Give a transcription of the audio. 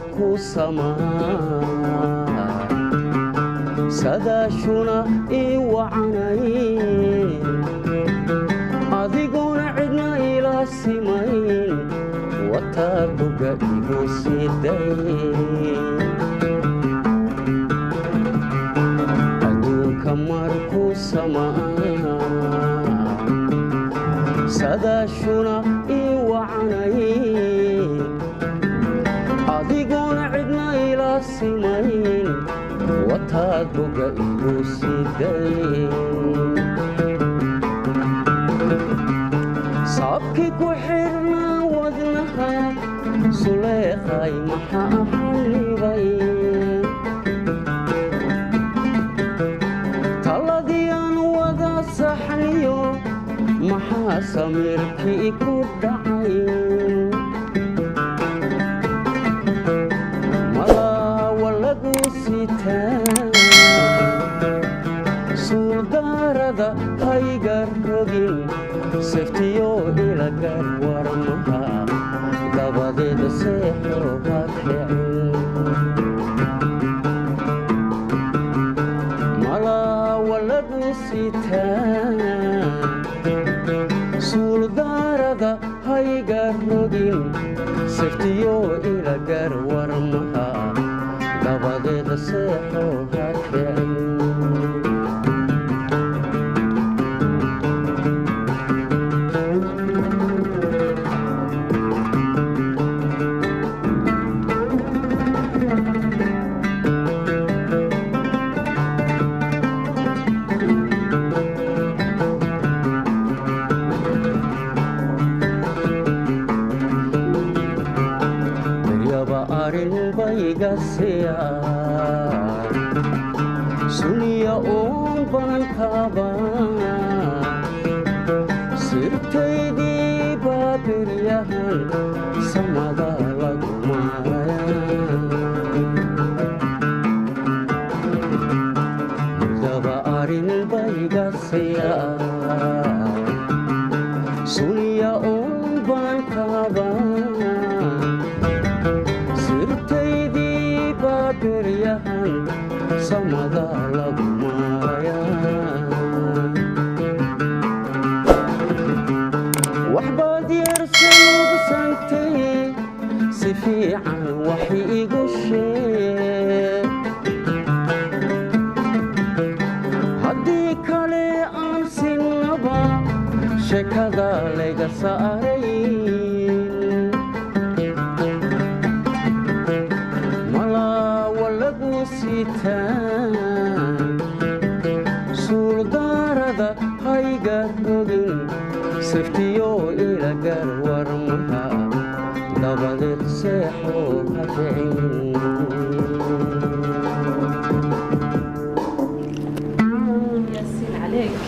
markuu samaa sadaashuna ii wacanayn adiguna cidna ila simayn wataa boga igu sidayn adduunka markuu samaa sadaashuna ii wacanayn adiguna cidna ila simayn wataad boga igu sidayn sabkii ku xirnaa wadnaha suleeqay maxaa xallibay taladii aan wada saxniyo maxaa samirkii ku dhacay malaawa lagu sitaa suuldaarada haygar rogin seftiyo ilagar warmaha dabadeeda seexo ha kicin malaawa lagu sitaa suuldaarada haygar rogin seftiyo ilagar warmaha dabadeeda seexo ha kicin suniya uun banankaba sirtaydii baabiryahan samada lagu maaya mudaba arin baygasiya suniya uun banankaba samada lagu maaya waxbaad yeersan ugu santay si fiican wax igu sheeg haddii kale aan sinaba sheekada layga saaray suuldaarada haygar rogin seftiyo ilagar warmaha dabadeed seexo ha kicin